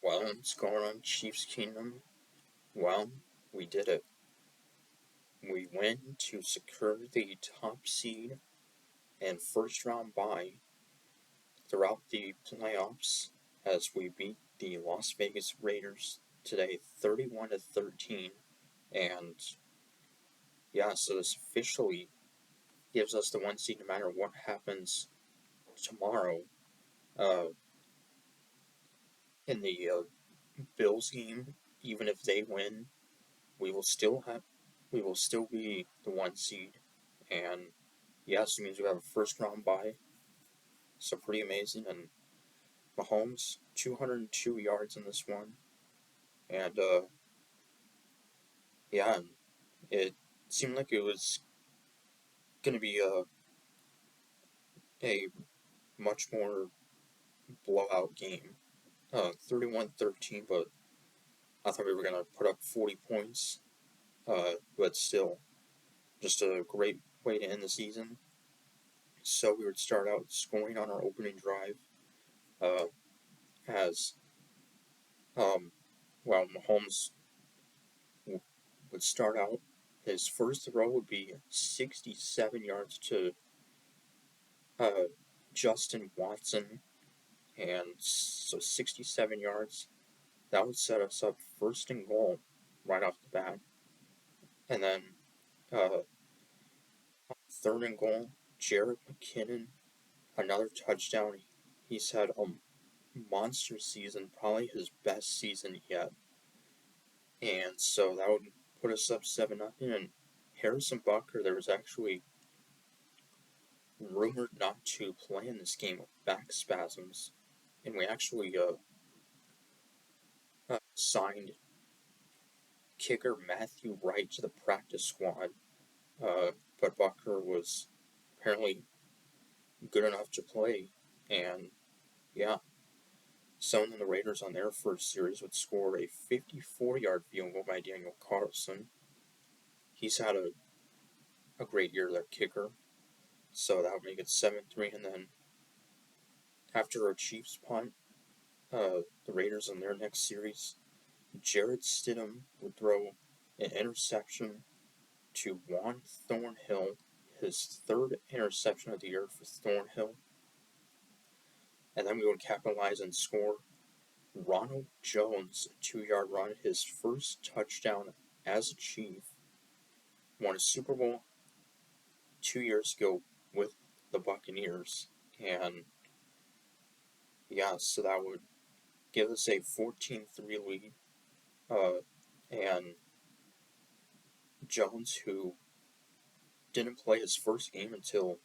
Well, what's going on, Chiefs Kingdom? Well, we did it. We win to secure the top seed and first round bye throughout the playoffs as we beat the Las Vegas Raiders today 31-13. And yeah, so this officially gives us the one seed no matter what happens tomorrow in the Bills game. Even if they win, we will still be the one seed. And yes, it means we have a first round bye. So pretty amazing. And Mahomes, 202 yards in this one. And yeah, it seemed like it was going to be a much more blowout game. 31-13, but I thought we were going to put up 40 points. But still, just a great way to end the season. So we would start out scoring on our opening drive as Mahomes would start out. His first throw would be 67 yards to Justin Watson, and so 67 yards. That would set us up first and goal right off the bat. And then third and goal, Jerick McKinnon, another touchdown. He's had a monster season, probably his best season yet. And so that would put us up 7-0. And Harrison Butker, there was actually rumored not to play in this game with back spasms. And we actually signed kicker Matthew Wright to the practice squad. But Butker was apparently good enough to play. And yeah, so then the Raiders on their first series would score a 54-yard field goal by Daniel Carlson. He's had a great year, their kicker. So that would make it 7-3. And then after a Chiefs punt, the Raiders in their next series, Jarrett Stidham would throw an interception to Juan Thornhill, his third interception of the year for Thornhill. And then we would capitalize and score Ronald Jones, a 2-yard run, his first touchdown as a Chief. Won a Super Bowl 2 years ago with the Buccaneers. And yeah, so that would give us a 14-3 lead. And Jones, who didn't play his first game until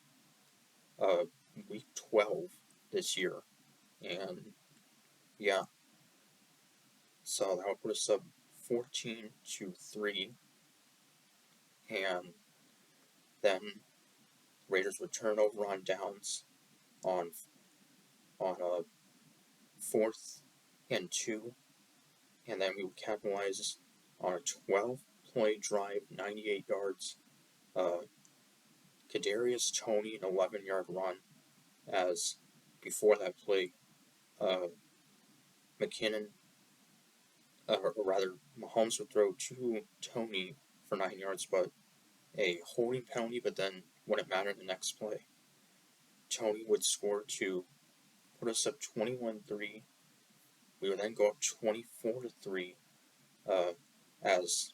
week 12 this year. And yeah, so that would put us up 14-3. And then Raiders would turn over on downs on a 4th and 2. And then we would capitalize on a 12-play drive, 98 yards. Kadarius Toney, an 11-yard run, as before that play, Mahomes would throw to Toney for 9 yards, but a holding penalty, but then wouldn't matter in the next play. Toney would score to put us up 21-3. We would then go up 24-3 as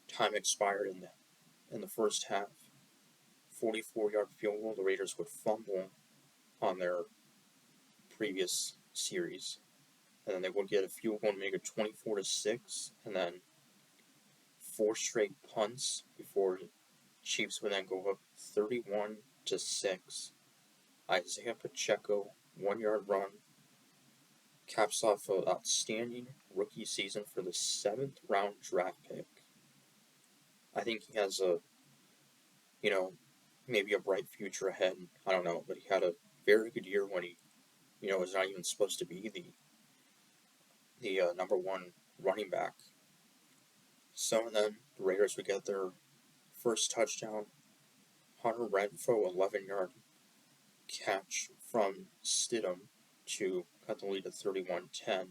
time expired in the first half. 44-yard field goal. The Raiders would fumble on their previous series, and then they would get a field goal to make it 24-6, and then 4 straight punts before Chiefs would then go up 31-6. Isaiah Pacheco, 1-yard run, caps off an outstanding rookie season for the 7th round draft pick. I think he has maybe a bright future ahead. I don't know, but he had a very good year when he, was not even supposed to be the number 1 running back. So then the Raiders would get their first touchdown. Hunter Renfrow, 11-yard catch from Stidham to cut the lead to 31-10.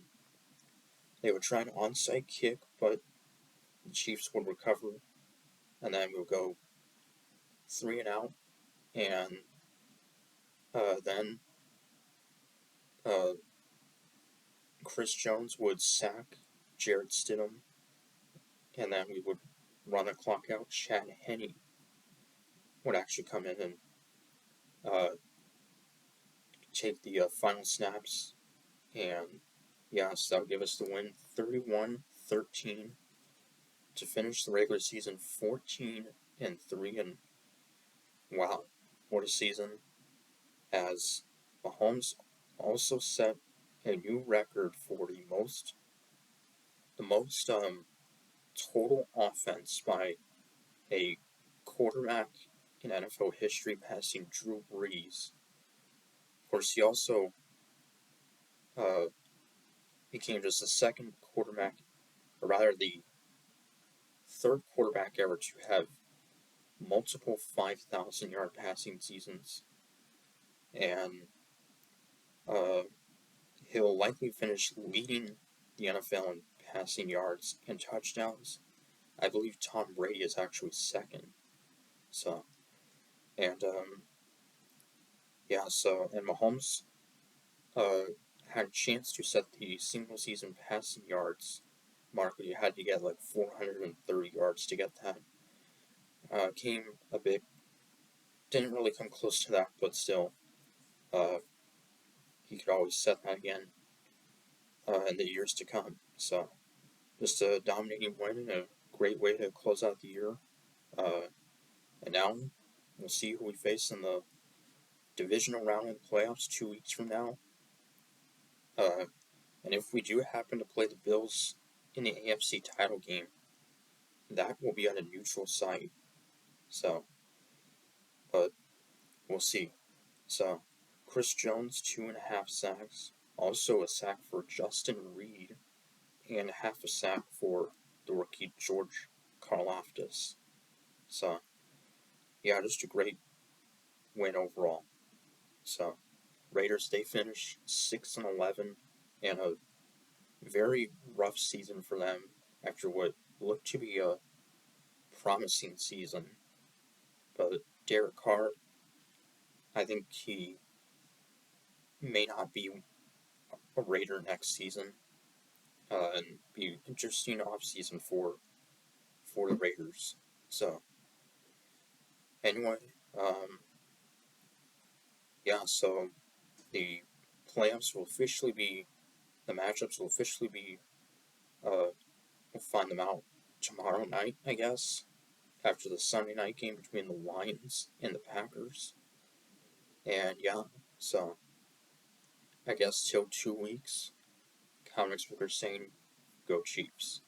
They would try an onside kick, but the Chiefs would recover, and then we would go 3-and-out, and then Chris Jones would sack Jarrett Stidham, and then we would run the clock out. Chad Henne would actually come in and take the final snaps, and so that would give us the win 31-13 to finish the regular season 14-3, and wow, what a season, as Mahomes also set a new record for the most total offense by a quarterback in NFL history, passing Drew Brees. Of course, he also became just the second quarterback, or rather the third quarterback ever to have multiple 5,000-yard passing seasons, and he'll likely finish leading the NFL in passing yards and touchdowns. I believe Tom Brady is actually second. So, and and Mahomes had a chance to set the single season passing yards mark, but he had to get like 430 yards to get that. Came a bit, didn't really come close to that, but still, he could always set that again in the years to come. So, just a dominating win and a great way to close out the year. And now we'll see who we face in the divisional round in the playoffs 2 weeks from now. And if we do happen to play the Bills in the AFC title game, that will be at a neutral site. So, but we'll see. So, Chris Jones, 2.5 sacks. Also a sack for Justin Reed, and half a sack for the rookie George Karlaftis. So, just a great win overall. So, Raiders, they finished 6-11, and a very rough season for them after what looked to be a promising season. But Derek Carr, I think he may not be a Raider next season, and be an interesting offseason for the Raiders. So, anyway, so the playoffs will officially be, the matchups will officially be, we'll find them out tomorrow night, I guess, after the Sunday night game between the Lions and the Packers. And so I guess till 2 weeks, comics book are saying, go Chiefs.